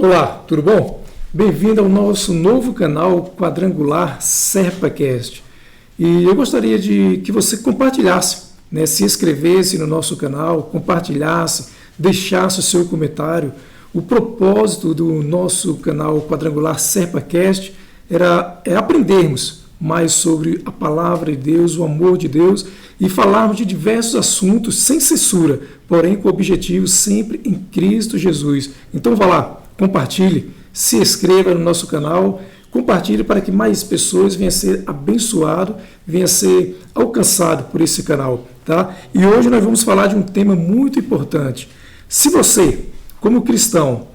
Olá, tudo bom? Bem-vindo ao nosso novo canal Quadrangular SerpaCast. E eu gostaria de que você compartilhasse, se inscrevesse no nosso canal, compartilhasse, deixasse o seu comentário. O propósito do nosso canal Quadrangular SerpaCast é aprendermos mais sobre a palavra de Deus, o amor de Deus e falarmos de diversos assuntos sem censura, porém com o objetivo sempre em Cristo Jesus. Então vá lá, compartilhe, se inscreva no nosso canal, compartilhe para que mais pessoas venham a ser abençoadas, venham a ser alcançadas por esse canal. Tá? E hoje nós vamos falar de um tema muito importante. Se você, como cristão,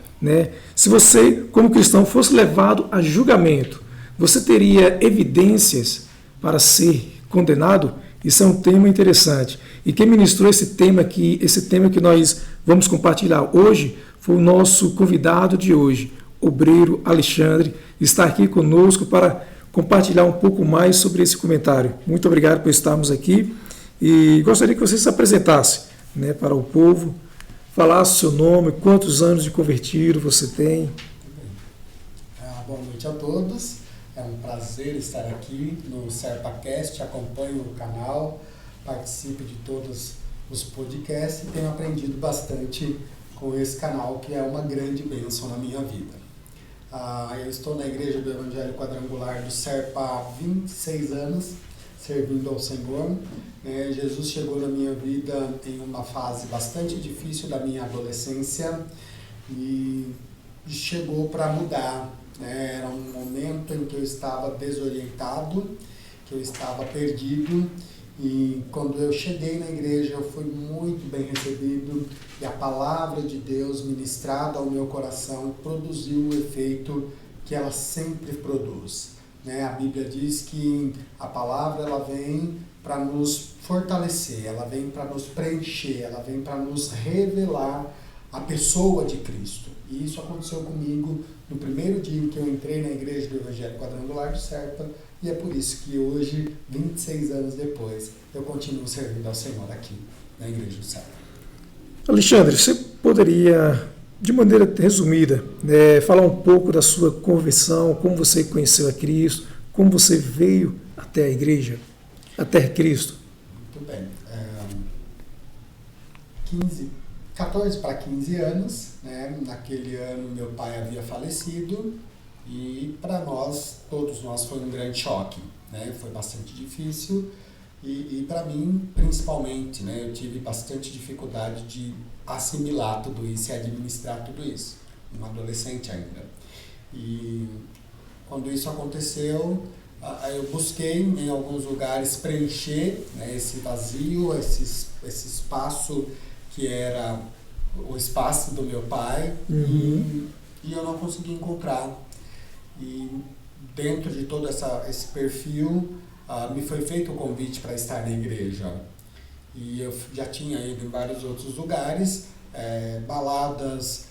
fosse levado a julgamento, você teria evidências para ser condenado? Isso é um tema interessante. E quem ministrou esse tema que nós vamos compartilhar hoje, foi o nosso convidado de hoje, Obreiro Alexandre, está aqui conosco para compartilhar um pouco mais sobre esse comentário. Muito obrigado por estarmos aqui e gostaria que você se apresentasse para o povo, falasse seu nome, quantos anos de convertido você tem. Boa noite a todos. É um prazer estar aqui no SerpaCast, acompanho o canal, participo de todos os podcasts e tenho aprendido bastante com esse canal, que é uma grande bênção na minha vida. Eu estou na Igreja do Evangelho Quadrangular do Serpa há 26 anos, servindo ao Senhor. Jesus chegou na minha vida em uma fase bastante difícil da minha adolescência e chegou para mudar. Era um momento em que eu estava desorientado, que eu estava perdido, e quando eu cheguei na igreja eu fui muito bem recebido e a palavra de Deus ministrada ao meu coração produziu o efeito que ela sempre produz. A Bíblia diz que a palavra ela vem para nos fortalecer, ela vem para nos preencher, ela vem para nos revelar a pessoa de Cristo. E isso aconteceu comigo no primeiro dia em que eu entrei na Igreja do Evangelho Quadrangular do Serpa, e é por isso que hoje, 26 anos depois, eu continuo servindo ao Senhor aqui na Igreja do Serpa. Alexandre, você poderia, de maneira resumida, falar um pouco da sua conversão, como você conheceu a Cristo, como você veio até a Igreja, até Cristo? Muito bem. 14 para 15 anos, naquele ano meu pai havia falecido e para todos nós foi um grande choque, foi bastante difícil e para mim principalmente, eu tive bastante dificuldade de assimilar tudo isso e administrar tudo isso, um adolescente ainda. E quando isso aconteceu, eu busquei em alguns lugares preencher esse vazio, esse espaço que era o espaço do meu pai, e eu não consegui encontrar. E dentro de todo esse perfil, me foi feito o convite para estar na igreja. E eu já tinha ido em vários outros lugares, baladas,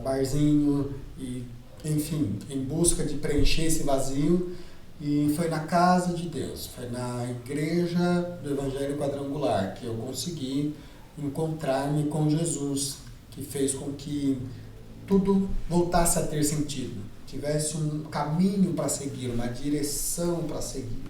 barzinho, e, enfim, em busca de preencher esse vazio. E foi na casa de Deus, foi na Igreja do Evangelho Quadrangular que eu consegui encontrar-me com Jesus, que fez com que tudo voltasse a ter sentido, tivesse um caminho para seguir, uma direção para seguir.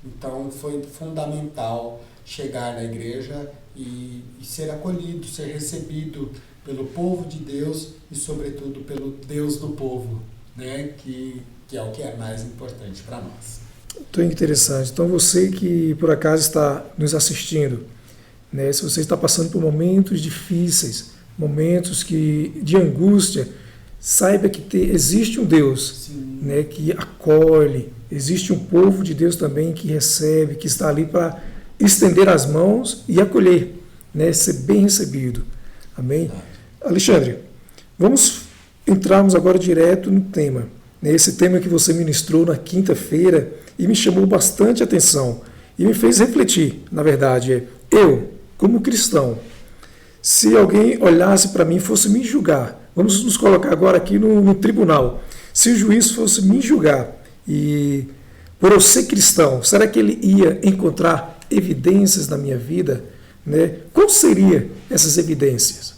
Então foi fundamental chegar na igreja e ser acolhido, ser recebido pelo povo de Deus e sobretudo pelo Deus do povo, que é o que é mais importante para nós. Muito interessante. Então você que por acaso está nos assistindo, se você está passando por momentos difíceis, momentos de angústia, saiba que existe um Deus que acolhe, existe um povo de Deus também que recebe, que está ali para estender as mãos e acolher, ser bem recebido. Amém? Alexandre, vamos entrarmos agora direto no tema. Esse tema que você ministrou na quinta-feira e me chamou bastante atenção e me fez refletir, na verdade, eu, como cristão, se alguém olhasse para mim e fosse me julgar, vamos nos colocar agora aqui no tribunal, se o juiz fosse me julgar e por eu ser cristão, será que ele ia encontrar evidências na minha vida? Quais seriam essas evidências?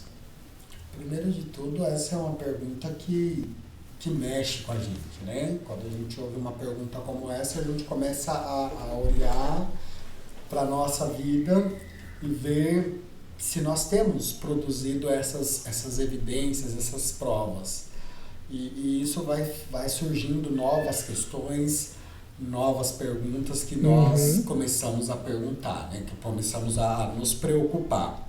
primeiro de tudo, essa é uma pergunta que mexe com a gente, né? Quando a gente ouve uma pergunta como essa, a gente começa a olhar para a nossa vida e ver se nós temos produzido essas evidências, essas provas. E isso vai surgindo novas questões, novas perguntas que nós começamos a perguntar, né? Que começamos a nos preocupar.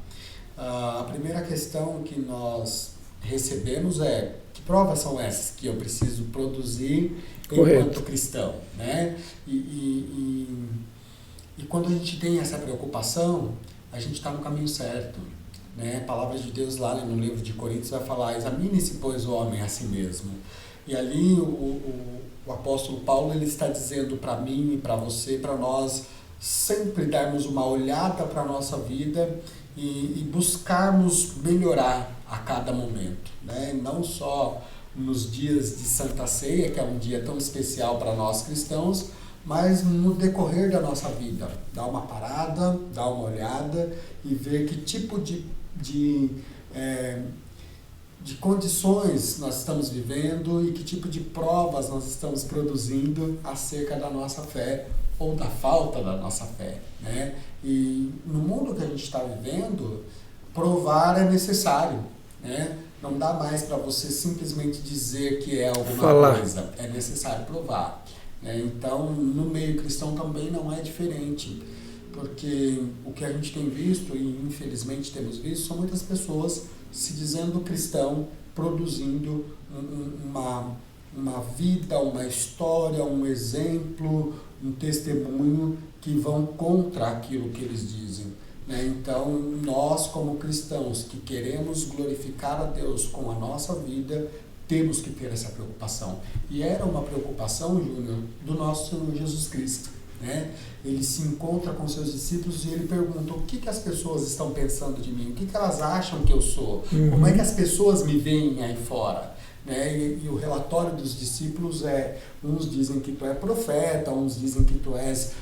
A primeira questão que nós recebemos é: que provas são essas que eu preciso produzir enquanto cristão, né? E quando a gente tem essa preocupação, a gente está no caminho certo, né? A palavra de Deus lá no livro de Coríntios vai falar: examine-se, pois, o homem a si mesmo. E ali o apóstolo Paulo ele está dizendo para mim e para você, para nós sempre darmos uma olhada para a nossa vida e buscarmos melhorar a cada momento, né? Não só nos dias de Santa Ceia, que é um dia tão especial para nós cristãos, mas no decorrer da nossa vida. Dar uma parada, dar uma olhada e ver que tipo de condições nós estamos vivendo e que tipo de provas nós estamos produzindo acerca da nossa fé ou da falta da nossa fé, né? E no mundo que a gente está vivendo, provar é necessário, né? Não dá mais para você simplesmente dizer que é alguma coisa, é necessário provar, né? Então, no meio cristão também não é diferente, porque o que a gente tem visto, e infelizmente temos visto, são muitas pessoas se dizendo cristão, produzindo uma vida, uma história, um exemplo, um testemunho que vão contra aquilo que eles dizem, né? Então, nós como cristãos que queremos glorificar a Deus com a nossa vida, temos que ter essa preocupação. E era uma preocupação, Júnior, do nosso Senhor Jesus Cristo, né? Ele se encontra com seus discípulos e ele pergunta: o que as pessoas estão pensando de mim? O que elas acham que eu sou? Como é que as pessoas me veem aí fora? Né? E o relatório dos discípulos é: uns dizem que tu é profeta, uns dizem que tu és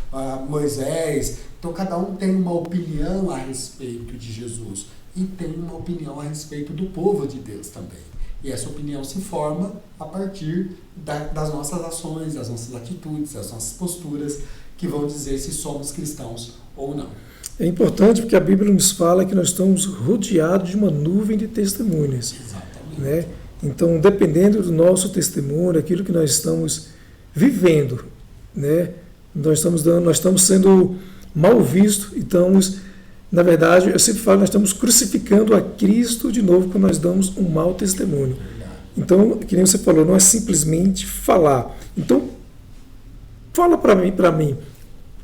Moisés. Então cada um tem uma opinião a respeito de Jesus e tem uma opinião a respeito do povo de Deus também. E essa opinião se forma a partir das nossas ações, das nossas atitudes, das nossas posturas, que vão dizer se somos cristãos ou não. É importante porque a Bíblia nos fala que nós estamos rodeados de uma nuvem de testemunhas. Exatamente. Né? Então, dependendo do nosso testemunho, aquilo que nós estamos vivendo, né? nós estamos sendo mal vistos e estamos, na verdade, eu sempre falo, nós estamos crucificando a Cristo de novo quando nós damos um mau testemunho. Então, que nem você falou, não é simplesmente falar. Então, fala para mim,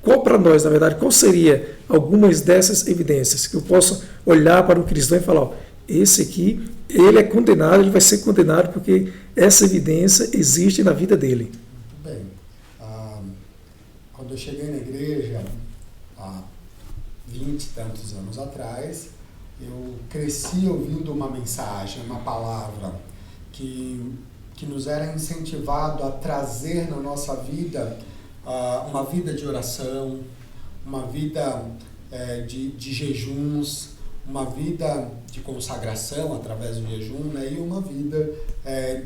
qual para nós, na verdade, qual seria algumas dessas evidências que eu possa olhar para o cristão e falar: ó, esse aqui, ele é condenado, ele vai ser condenado porque essa evidência existe na vida dele. Muito bem. Quando eu cheguei na igreja, há 20 e tantos anos atrás, eu cresci ouvindo uma mensagem, uma palavra que nos era incentivado a trazer na nossa vida uma vida de oração, uma vida de jejuns, uma vida de consagração através do jejum, né? E uma vida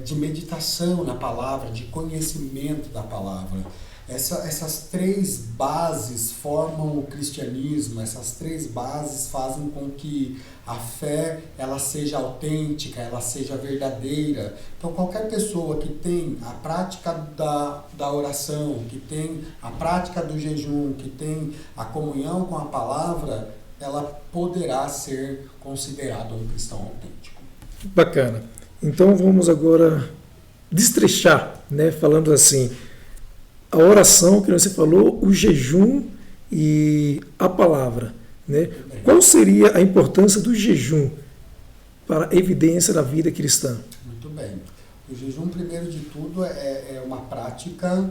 de meditação na palavra, de conhecimento da palavra. Essas três bases formam o cristianismo, essas três bases fazem com que a fé ela seja autêntica, ela seja verdadeira. Então qualquer pessoa que tem a prática da oração, que tem a prática do jejum, que tem a comunhão com a palavra, ela poderá ser considerada um cristão autêntico. Bacana. Então vamos agora destrechar, né, falando assim, a oração que você falou, o jejum e a palavra, né? Qual seria a importância do jejum para a evidência da vida cristã? Muito bem. O jejum, primeiro de tudo, é uma prática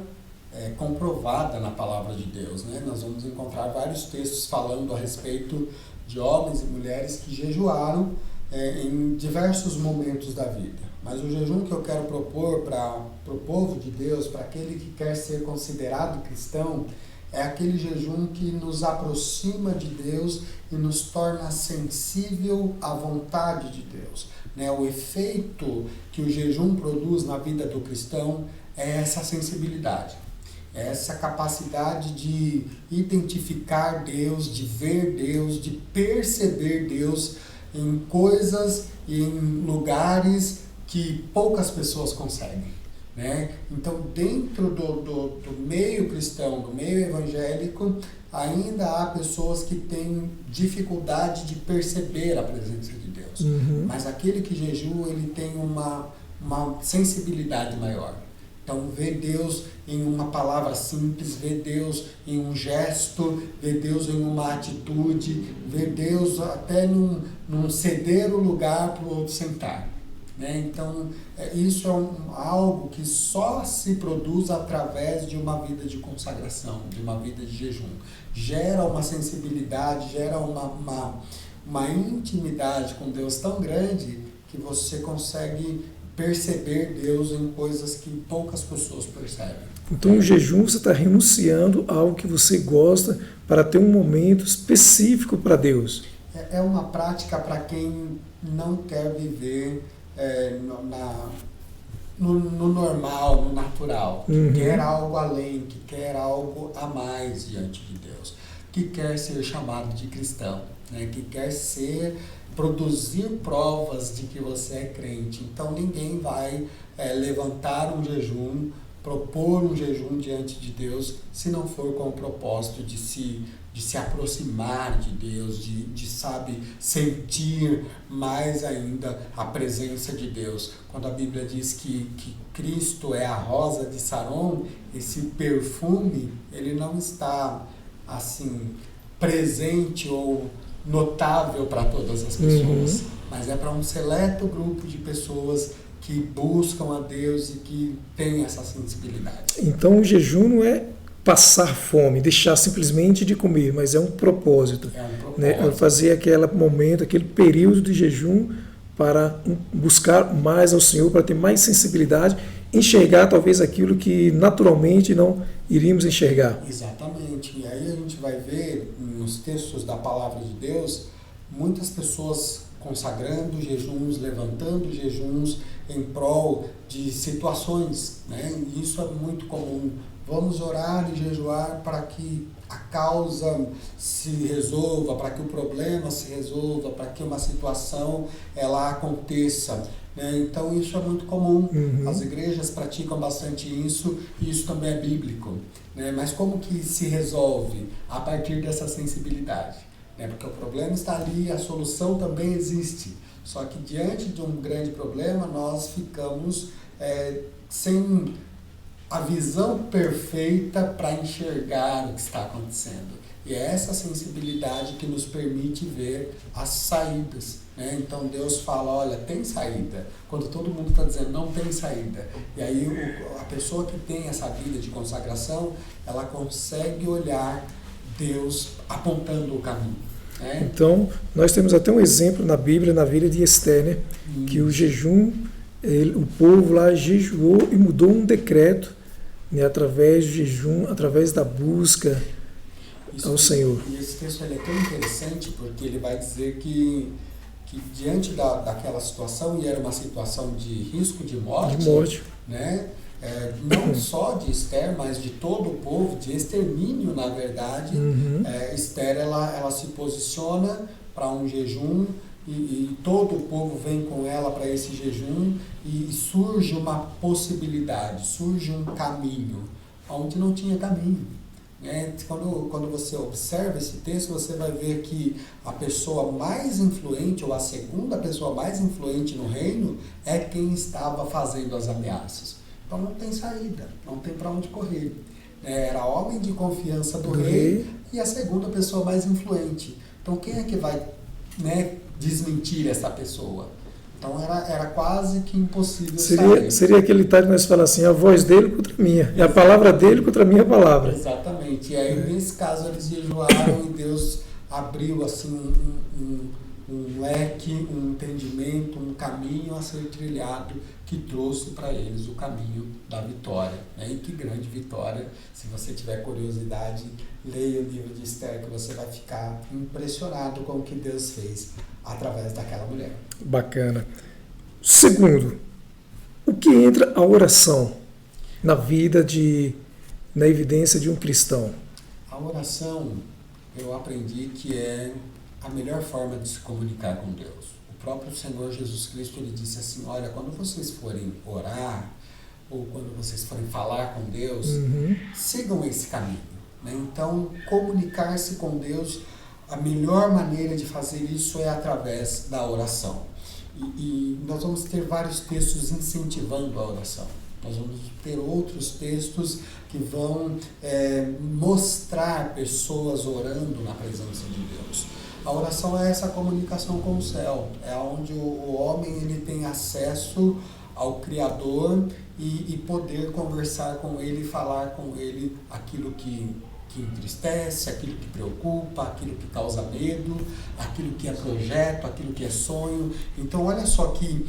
comprovada na palavra de Deus, né? Nós vamos encontrar vários textos falando a respeito de homens e mulheres que jejuaram em diversos momentos da vida. Mas o jejum que eu quero propor para o povo de Deus, para aquele que quer ser considerado cristão, é aquele jejum que nos aproxima de Deus e nos torna sensível à vontade de Deus. né? O efeito que o jejum produz na vida do cristão é essa sensibilidade, é essa capacidade de identificar Deus, de ver Deus, de perceber Deus em coisas e em lugares que poucas pessoas conseguem, né? Então, dentro do meio cristão, do meio evangélico, ainda há pessoas que têm dificuldade de perceber a presença de Deus. Mas aquele que jejua, ele tem uma sensibilidade maior. Então, vê Deus em uma palavra simples, vê Deus em um gesto, vê Deus em uma atitude, vê Deus até num ceder o lugar para o outro sentar, né? Então, isso é algo que só se produz através de uma vida de consagração, de uma vida de jejum. Gera uma sensibilidade, gera uma intimidade com Deus tão grande que você consegue perceber Deus em coisas que poucas pessoas percebem. Então, o jejum, você está renunciando a algo que você gosta para ter um momento específico para Deus. É uma prática para quem não quer viver no normal, no natural, que quer algo além, que quer algo a mais diante de Deus, que quer ser chamado de cristão, né? Que quer produzir provas de que você é crente. Então ninguém vai levantar um jejum, propor um jejum diante de Deus, se não for com o propósito de se aproximar de Deus, de sentir mais ainda a presença de Deus. Quando a Bíblia diz que Cristo é a rosa de Saron, esse perfume, ele não está assim presente ou notável para todas as pessoas, mas é para um seleto grupo de pessoas que buscam a Deus e que têm essa sensibilidade. Então o jejum não é passar fome, deixar simplesmente de comer, mas é um propósito. É um propósito. Né? Fazer aquele momento, aquele período de jejum para buscar mais ao Senhor, para ter mais sensibilidade, enxergar talvez aquilo que naturalmente não iríamos enxergar. Exatamente. E aí a gente vai ver nos textos da Palavra de Deus muitas pessoas consagrando jejuns, levantando jejuns em prol de situações, né? E isso é muito comum. Vamos orar e jejuar para que a causa se resolva, para que o problema se resolva, para que uma situação ela aconteça, né? Então isso é muito comum. As igrejas praticam bastante isso e isso também é bíblico, né? Mas como que se resolve? A partir dessa sensibilidade, né? Porque o problema está ali, a solução também existe. Só que diante de um grande problema nós ficamos sem a visão perfeita para enxergar o que está acontecendo. E é essa sensibilidade que nos permite ver as saídas, né? Então Deus fala, olha, tem saída, quando todo mundo está dizendo não tem saída. E aí a pessoa que tem essa vida de consagração, ela consegue olhar Deus apontando o caminho, né? Então, nós temos até um exemplo na Bíblia, na vida de Esther, né? Que o jejum, o povo lá jejuou e mudou um decreto, né? Através do jejum, através da busca ao Senhor. E esse texto ele é tão interessante porque ele vai dizer que diante daquela situação, e era uma situação de risco de morte, né? Não só de Esther, mas de todo o povo, de extermínio, na verdade. Esther ela se posiciona para um jejum e todo o povo vem com ela para esse jejum e surge uma possibilidade, surge um caminho, onde não tinha caminho. Quando você observa esse texto, você vai ver que a pessoa mais influente, ou a segunda pessoa mais influente no reino, é quem estava fazendo as ameaças. Então não tem saída, não tem para onde correr. Era homem de confiança do rei e a segunda pessoa mais influente. Então quem é que vai, né, desmentir essa pessoa? Então era quase que impossível sair. Seria aquele ditado que nós falamos assim, a voz dele contra a minha, e a palavra dele contra a minha palavra. Exatamente. E aí, nesse caso, eles jejuaram e Deus abriu assim um leque, um entendimento, um caminho a ser trilhado que trouxe para eles o caminho da vitória. E que grande vitória! Se você tiver curiosidade, leia o livro de Esther, que você vai ficar impressionado com o que Deus fez através daquela mulher. Bacana. Segundo, o que entra a oração na vida na evidência de um cristão? A oração, eu aprendi que é a melhor forma de se comunicar com Deus. O próprio Senhor Jesus Cristo, ele disse assim, olha, quando vocês forem orar, ou quando vocês forem falar com Deus, sigam esse caminho. Né? Então, comunicar-se com Deus, a melhor maneira de fazer isso é através da oração. E nós vamos ter vários textos incentivando a oração. Nós vamos ter outros textos que vão mostrar pessoas orando na presença de Deus. A oração é essa comunicação com o céu, é onde o homem ele tem acesso ao Criador e poder conversar com Ele, falar com Ele aquilo que entristece, aquilo que preocupa, aquilo que causa medo, aquilo que é projeto, aquilo que é sonho. Então olha só que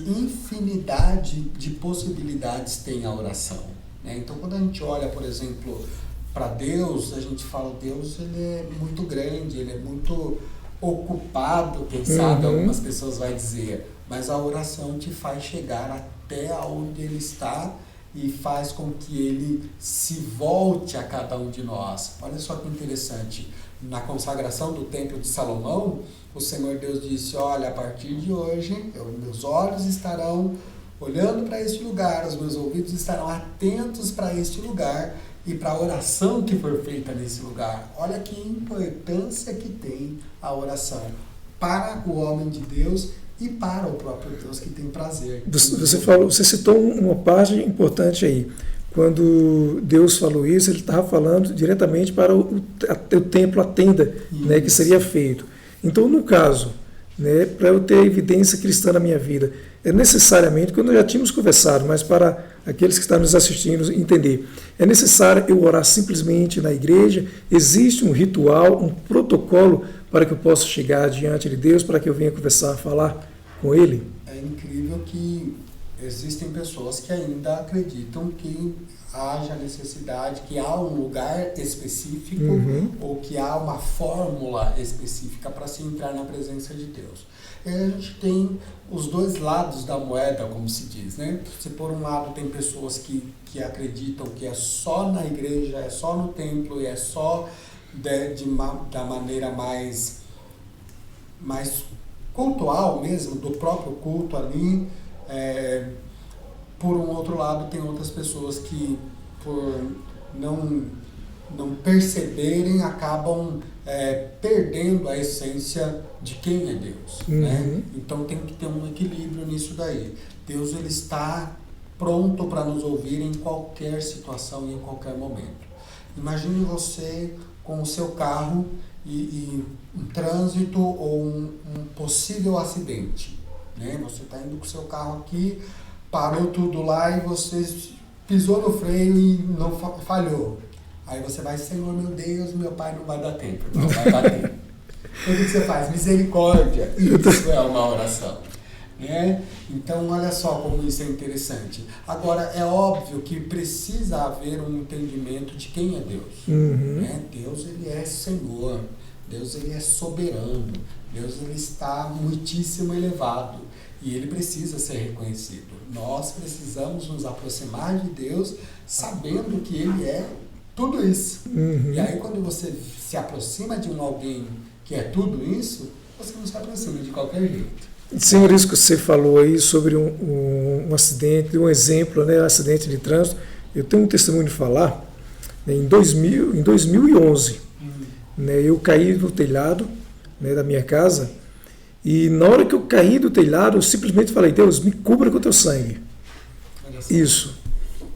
infinidade de possibilidades tem a oração. Né? Então quando a gente olha, por exemplo, para Deus, a gente fala, Deus ele é muito grande, ele é muito ocupado, quem sabe algumas pessoas vão dizer, mas a oração te faz chegar até onde Ele está e faz com que Ele se volte a cada um de nós. Olha só que interessante, na consagração do Templo de Salomão, o Senhor Deus disse, olha, a partir de hoje, meus olhos estarão olhando para este lugar, os meus ouvidos estarão atentos para este lugar e para a oração que for feita nesse lugar. Olha que importância que tem a oração para o homem de Deus e para o próprio Deus que tem prazer. Você citou uma parte importante aí. Quando Deus falou isso, ele estava falando diretamente para o templo, a tenda, né, que seria feito. Então, no caso, né, para eu ter evidência cristã na minha vida, é necessariamente, quando já tínhamos conversado, mas para aqueles que estão nos assistindo entender, é necessário eu orar simplesmente na igreja? Existe um ritual, um protocolo para que eu possa chegar diante de Deus, para que eu venha conversar, falar com Ele? É incrível que existem pessoas que ainda acreditam que haja necessidade, que há um lugar específico ou que há uma fórmula específica para se entrar na presença de Deus. E a gente tem os dois lados da moeda, como se diz, né? Se por um lado tem pessoas que acreditam que é só na igreja, é só no templo e é só da maneira mais cultual mesmo, do próprio culto ali. Por um outro lado, tem outras pessoas que, por não perceberem, acabam perdendo a essência de quem é Deus. Né? Então tem que ter um equilíbrio nisso daí. Deus ele está pronto para nos ouvir em qualquer situação e em qualquer momento. Imagine você com o seu carro e um trânsito ou um possível acidente. Né? Você está indo com o seu carro aqui, parou tudo lá e você pisou no freio e não falhou. Aí você vai, Senhor, meu Deus, meu Pai, não vai dar tempo, não vai dar tempo. O que você faz? Misericórdia. Isso é uma oração. Né? Então, olha só como isso é interessante. Agora, é óbvio que precisa haver um entendimento de quem é Deus. Né? Deus, ele é Senhor. Deus, ele é soberano. Deus, ele está muitíssimo elevado. E ele precisa ser reconhecido. Nós precisamos nos aproximar de Deus sabendo que ele é tudo isso. E aí, quando você se aproxima de alguém que é tudo isso, você não se aproxima de qualquer jeito. Senhor, isso que você falou aí sobre um acidente, um exemplo, né, um acidente de trânsito, eu tenho um testemunho de falar, né, em 2011, né, eu caí do telhado, né, da minha casa, e na hora que eu caí do telhado, eu simplesmente falei, Deus, me cubra com o teu sangue. Isso.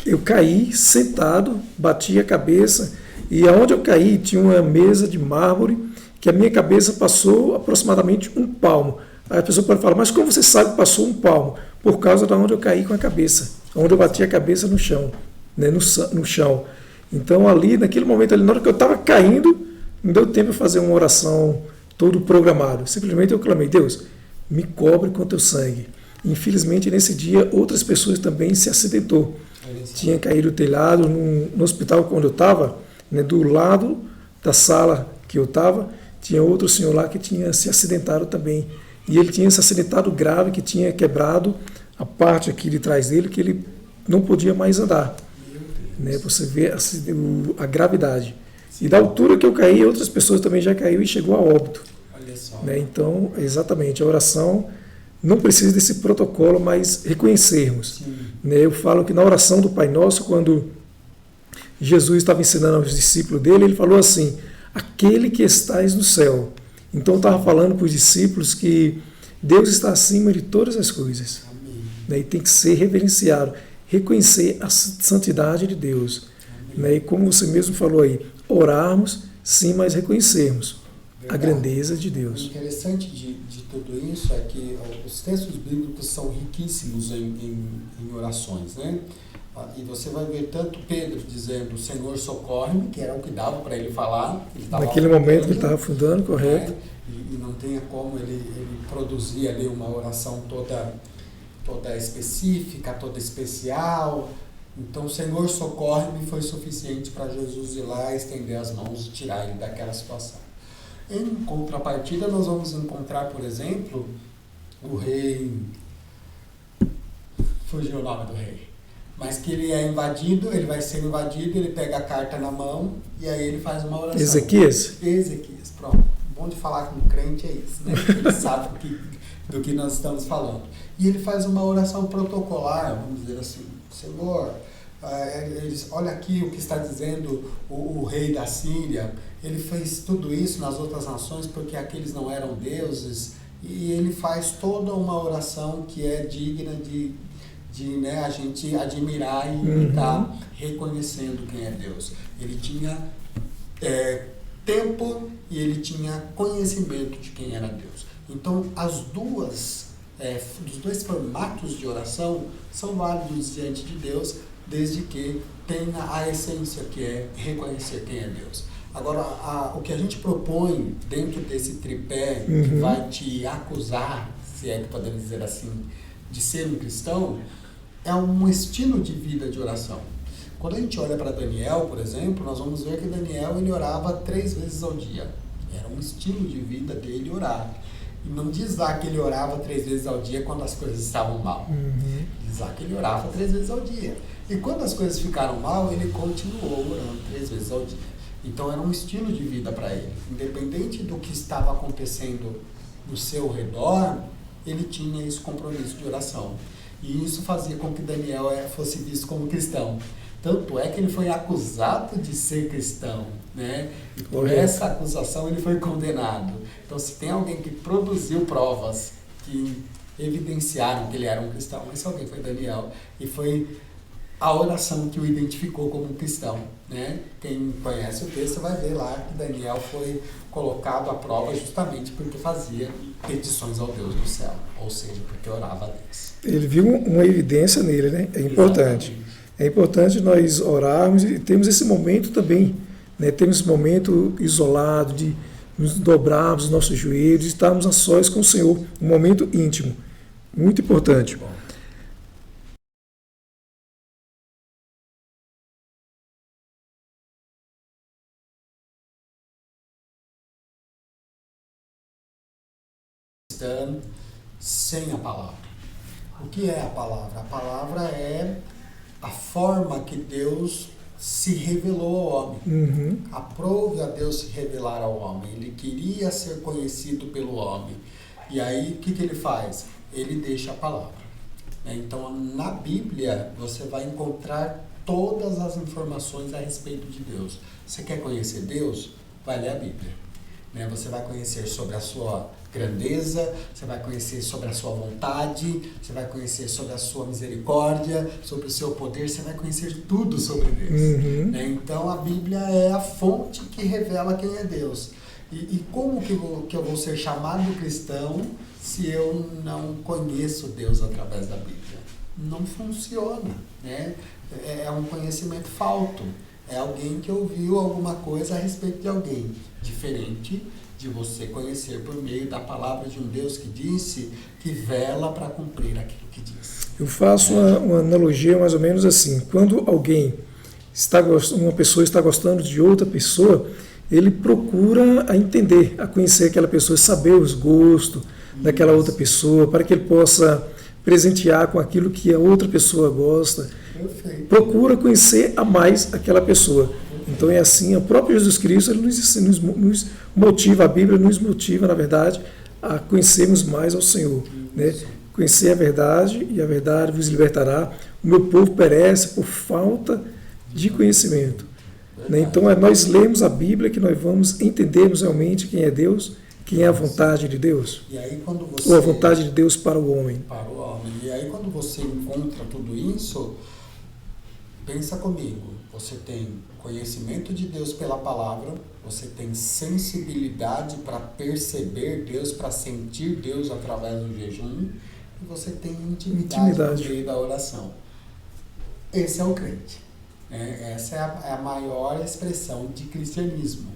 Eu caí sentado, bati a cabeça, e aonde eu caí tinha uma mesa de mármore, que a minha cabeça passou aproximadamente um palmo. Aí a pessoa pode falar, mas como você sabe que passou um palmo? Por causa de onde eu caí com a cabeça, onde eu bati a cabeça no chão, né, no chão. Então ali, naquele momento, ali, na hora que eu estava caindo, não deu tempo de fazer uma oração todo programado. Simplesmente eu clamei, Deus, me cobre com teu sangue. Infelizmente, nesse dia, outras pessoas também se acidentou. Tinha caído o telhado no hospital onde eu estava, né, do lado da sala que eu estava, tinha outro senhor lá que tinha se acidentado também. e ele tinha esse acidentado grave que tinha quebrado a parte aqui de trás dele, que ele não podia mais andar. Né? Você vê a gravidade. Sim. E da altura que eu caí, outras pessoas também já caíram e chegou a óbito. Olha só. Né? Então, exatamente, a oração não precisa desse protocolo, mas reconhecermos. Né? Eu falo que na oração do Pai Nosso, quando Jesus estava ensinando aos discípulos dele, ele falou assim: aquele que estás no céu. Então estava falando para os discípulos que Deus está acima de todas as coisas. Né? E tem que ser reverenciado, reconhecer a santidade de Deus. Né? E como você mesmo falou aí, orarmos, sim, mas reconhecermos a grandeza de Deus. O interessante de tudo isso é que os textos bíblicos são riquíssimos em orações, né? E você vai ver tanto Pedro dizendo: Senhor, socorre-me, que era o que dava para ele falar. Naquele momento que ele estava afundando, correto. Né? E não tinha como ele produzir ali uma oração toda específica, toda especial. Então, Senhor, socorre-me foi suficiente para Jesus ir lá, estender as mãos e tirar ele daquela situação. Em contrapartida, nós vamos encontrar, por exemplo, o rei... Fugiu o nome do rei. Mas que ele é invadido, ele vai ser invadido, ele pega a carta na mão e aí ele faz uma oração. Ezequias, pronto. O bom de falar com o crente é isso, né? Ele sabe do que nós estamos falando. E ele faz uma oração protocolar, vamos dizer assim: Senhor, olha aqui o que está dizendo o rei da Síria. Ele fez tudo isso nas outras nações porque aqueles não eram deuses. E ele faz toda uma oração que é digna de né, a gente admirar e estar reconhecendo quem é Deus. Ele tinha tempo e ele tinha conhecimento de quem era Deus. Então, os dois formatos de oração são válidos diante de Deus, desde que tenha a essência, que é reconhecer quem é Deus. Agora, o que a gente propõe dentro desse tripé que vai te acusar, se é que podemos dizer assim, de ser um cristão, é um estilo de vida de oração. Quando a gente olha para Daniel, por exemplo, nós vamos ver que Daniel ele orava 3 vezes ao dia. Era um estilo de vida dele orar. E não diz lá que ele orava 3 vezes ao dia quando as coisas estavam mal. Diz lá que ele orava 3 vezes ao dia. E quando as coisas ficaram mal, ele continuou orando 3 vezes ao dia. Então era um estilo de vida para ele. Independente do que estava acontecendo no seu redor, ele tinha esse compromisso de oração. E isso fazia com que Daniel fosse visto como cristão. Tanto é que ele foi acusado de ser cristão, né? E por essa acusação ele foi condenado. Então, se tem alguém que produziu provas que evidenciaram que ele era um cristão, esse alguém foi Daniel. E foi a oração que o identificou como um cristão, né? Quem conhece o texto vai ver lá que Daniel foi colocado à prova justamente porque fazia petições ao Deus do céu, ou seja, porque orava a Deus. Ele viu uma evidência nele, né? É importante. Exatamente. É importante nós orarmos e temos esse momento também, né? Temos esse momento isolado de nos dobrarmos os nossos joelhos e estarmos a sós com o Senhor, um momento íntimo, muito importante. Bom. Sem a palavra. O que é a palavra? A palavra é a forma que Deus se revelou ao homem. Aprove a Deus se revelar ao homem. Ele queria ser conhecido pelo homem. E aí, o que ele faz? Ele deixa a palavra. Então, na Bíblia, você vai encontrar todas as informações a respeito de Deus. Você quer conhecer Deus? Vai ler a Bíblia. Você vai conhecer sobre a sua grandeza, você vai conhecer sobre a sua vontade, você vai conhecer sobre a sua misericórdia, sobre o seu poder, você vai conhecer tudo sobre Deus. Então, a Bíblia é a fonte que revela quem é Deus. E como que eu vou ser chamado cristão se eu não conheço Deus através da Bíblia? Não funciona, né? É um conhecimento falto. É alguém que ouviu alguma coisa a respeito de alguém, diferente de você conhecer por meio da palavra de um Deus que disse que vela para cumprir aquilo que diz. Eu faço uma analogia mais ou menos assim: quando uma pessoa está gostando de outra pessoa, ele procura a entender, a conhecer aquela pessoa, saber os gostos, daquela outra pessoa, para que ele possa presentear com aquilo que a outra pessoa gosta. Perfeito. Procura conhecer a mais aquela pessoa. Então é assim, o próprio Jesus Cristo ele nos motiva, a Bíblia nos motiva, na verdade, a conhecermos mais ao Senhor. Né? Conhecer a verdade, e a verdade vos libertará. O meu povo perece por falta de conhecimento. Né? Então nós lemos a Bíblia que nós vamos entendermos realmente quem é Deus, quem é a vontade de Deus. E aí, quando você... Ou a vontade de Deus para o homem. Para o homem. E aí quando você encontra tudo isso, pensa comigo, você tem conhecimento de Deus pela palavra, você tem sensibilidade para perceber Deus, para sentir Deus através do jejum, e você tem intimidade no meio da oração. Esse é o crente. Essa é a maior expressão de cristianismo.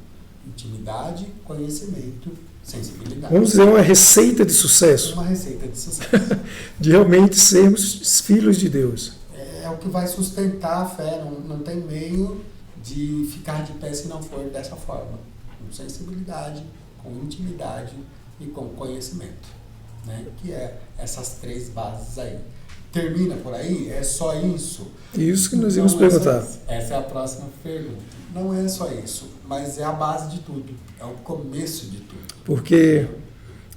Intimidade, conhecimento, sensibilidade. Vamos dizer, uma receita de sucesso. Uma receita de sucesso. De realmente sermos filhos de Deus. É o que vai sustentar a fé, não tem meio de ficar de pé se não for dessa forma. Com sensibilidade, com intimidade e com conhecimento. Né? Que é essas três bases aí. Termina por aí? É só isso? Isso que nós íamos perguntar. Essa é a próxima pergunta. Não é só isso, mas é a base de tudo. É o começo de tudo. Porque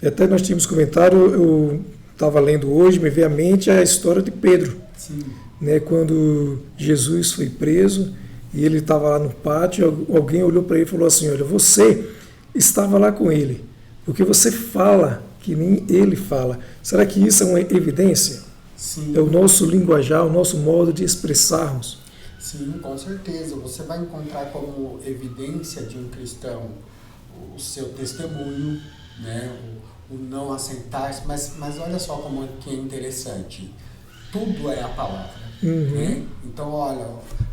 até nós tínhamos comentado, eu estava lendo hoje, me veio à mente a história de Pedro. Sim. Né, quando Jesus foi preso e ele estava lá no pátio, alguém olhou para ele e falou assim, olha, você estava lá com ele, porque você fala que nem ele fala. Será que isso é uma evidência? Sim. É o nosso linguajar, o nosso modo de expressarmos. Sim, com certeza. Você vai encontrar como evidência de um cristão o seu testemunho, né? o não assentar-se, mas olha só como que é interessante. Tudo é a palavra. Né? Então, olha,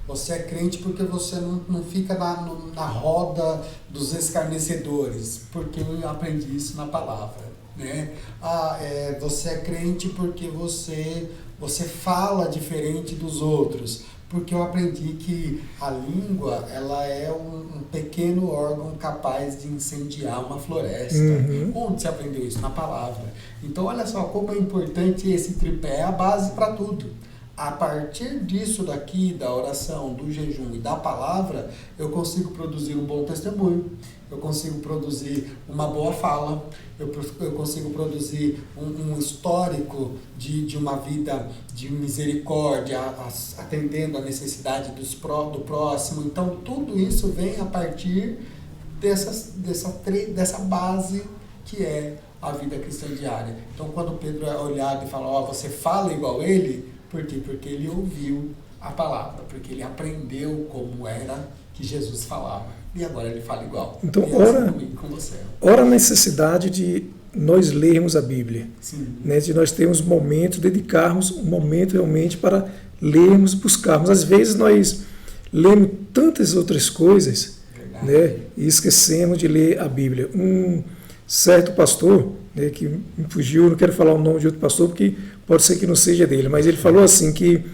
você é crente porque você não fica na roda dos escarnecedores, porque eu aprendi isso na palavra. Né? Você é crente porque você fala diferente dos outros, porque eu aprendi que a língua ela é um pequeno órgão capaz de incendiar uma floresta. Onde você aprendeu isso? Na palavra. Então olha só como é importante esse tripé, é a base para tudo. A partir disso daqui, da oração, do jejum e da palavra, eu consigo produzir um bom testemunho, eu consigo produzir uma boa fala, eu consigo produzir um histórico de uma vida de misericórdia, atendendo a necessidade do próximo. Então, tudo isso vem a partir dessa base que é a vida cristã diária. Então, quando Pedro é olhado e fala, você fala igual ele, por quê? Porque ele ouviu a palavra, porque ele aprendeu como era que Jesus falava. E agora ele fala igual. Então, ora a necessidade de nós lermos a Bíblia. Sim. Né? De nós termos momentos, dedicarmos um momento realmente para lermos, buscarmos. Às vezes nós lemos tantas outras coisas, né? E esquecemos de ler a Bíblia. Um certo pastor, né, que me fugiu, não quero falar o nome de outro pastor, porque pode ser que não seja dele, mas ele falou assim que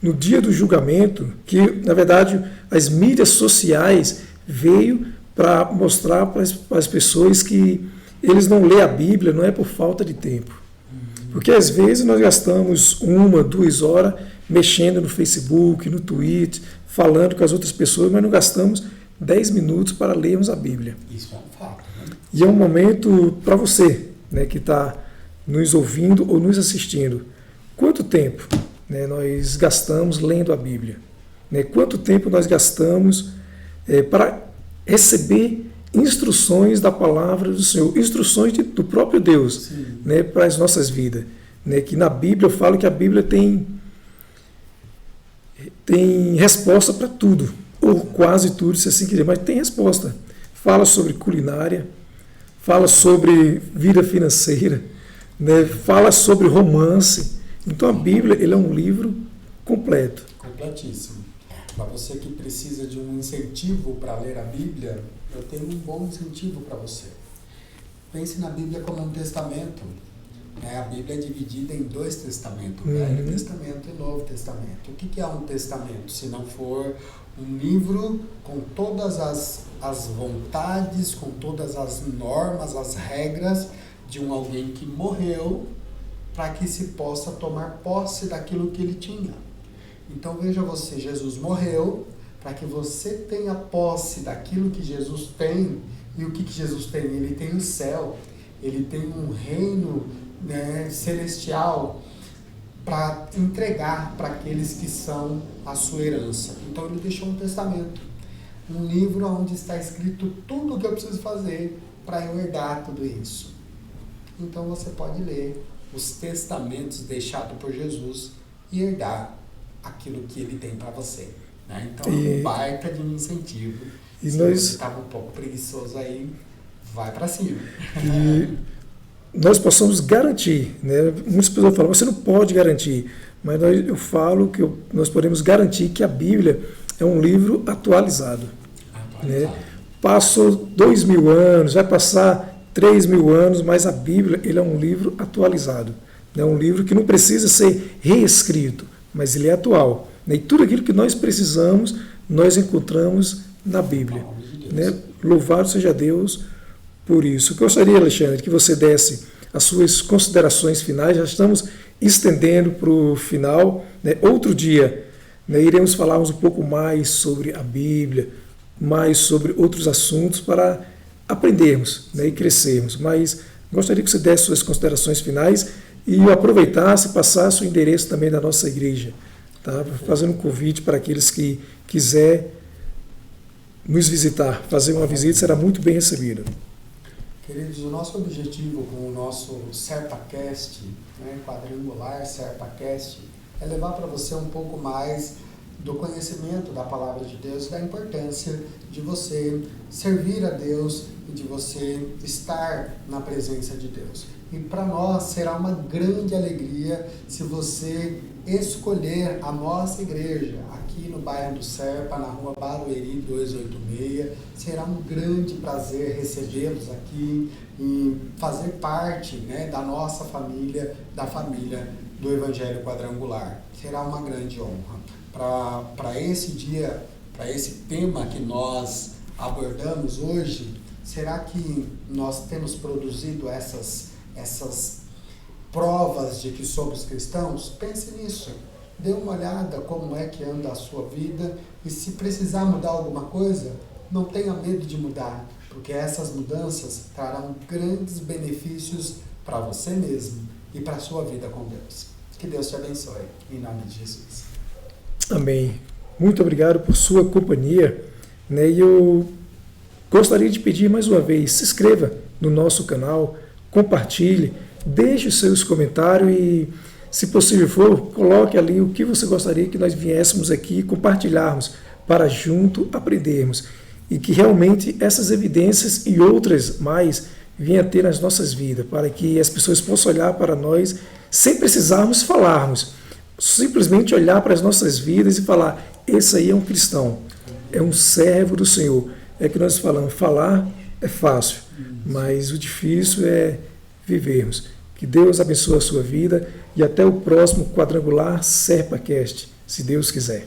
no dia do julgamento, que na verdade as mídias sociais veio para mostrar para as pessoas que eles não lêem a Bíblia, não é por falta de tempo. Porque às vezes nós gastamos 1, 2 horas mexendo no Facebook, no Twitter, falando com as outras pessoas, mas não gastamos 10 minutos para lermos a Bíblia. Isso é um fato. Né? E é um momento para você, né, que está nos ouvindo ou nos assistindo. Quanto tempo, né, nós gastamos lendo a Bíblia? Né? Quanto tempo nós gastamos para receber instruções da palavra do Senhor, instruções do próprio Deus, né, para as nossas vidas. Né? Que na Bíblia, eu falo que a Bíblia tem resposta para tudo, ou quase tudo, se assim quiser, mas tem resposta. Fala sobre culinária, fala sobre vida financeira, né? Fala sobre romance. Então a Bíblia ele é um livro completo. Completíssimo. Para você que precisa de um incentivo para ler a Bíblia, eu tenho um bom incentivo para você. Pense na Bíblia como um testamento. A Bíblia é dividida em 2 testamentos, o Velho Testamento e o Novo Testamento. O que é um testamento, se não for um livro com todas as vontades, com todas as normas, as regras de um alguém que morreu para que se possa tomar posse daquilo que ele tinha. Então veja você, Jesus morreu para que você tenha posse daquilo que Jesus tem. E o que Jesus tem? Ele tem o céu, ele tem um reino, né, celestial para entregar para aqueles que são a sua herança. Então ele deixou um testamento, um livro onde está escrito tudo o que eu preciso fazer para eu herdar tudo isso. Então você pode ler os testamentos deixados por Jesus e herdar aquilo que ele tem para você. Né? Então é um baita de um incentivo. E se nós... você estava um pouco preguiçoso aí, vai para cima. E nós possamos garantir, né? Muitas pessoas falam, você não pode garantir, mas eu falo que nós podemos garantir que a Bíblia é um livro atualizado. Né? Passou 2000 anos, vai passar 3000 anos, mas a Bíblia ele é um livro atualizado. É um livro que não precisa ser reescrito, mas ele é atual. Né? E tudo aquilo que nós precisamos, nós encontramos na Bíblia. Né? Louvado seja Deus por isso. Eu gostaria, Alexandre, que você desse as suas considerações finais. Já estamos estendendo para o final. Né? Outro dia, né, iremos falar um pouco mais sobre a Bíblia, mais sobre outros assuntos para aprendermos, né, e crescermos. Mas gostaria que você desse suas considerações finais e eu aproveitasse e passasse o endereço também da nossa igreja, tá? Fazendo um convite para aqueles que quiser nos visitar, fazer uma visita, será muito bem recebido. Queridos, o nosso objetivo com o nosso SerpaCast, né, quadrangular SerpaCast, é levar para você um pouco mais do conhecimento da Palavra de Deus, da importância de você servir a Deus e de você estar na presença de Deus. E para nós será uma grande alegria se você escolher a nossa igreja aqui no bairro do Serpa, na rua Barueri 286. Será um grande prazer recebê-los aqui e fazer parte, né, da nossa família, da família do Evangelho Quadrangular. Será uma grande honra. Para esse dia, para esse tema que nós abordamos hoje, será que nós temos produzido essas provas de que somos cristãos? Pense nisso. Dê uma olhada como é que anda a sua vida e se precisar mudar alguma coisa, não tenha medo de mudar, porque essas mudanças trarão grandes benefícios para você mesmo e para a sua vida com Deus. Que Deus te abençoe, em nome de Jesus. Amém. Muito obrigado por sua companhia. Né? E eu gostaria de pedir mais uma vez, se inscreva no nosso canal, compartilhe, deixe os seus comentários e, se possível for, coloque ali o que você gostaria que nós viéssemos aqui compartilharmos para junto aprendermos e que realmente essas evidências e outras mais venham a ter nas nossas vidas, para que as pessoas possam olhar para nós sem precisarmos falarmos, simplesmente olhar para as nossas vidas e falar, esse aí é um cristão, é um servo do Senhor. É que nós falamos, falar é fácil, mas o difícil é vivermos. Que Deus abençoe a sua vida e até o próximo quadrangular SerpaCast, se Deus quiser.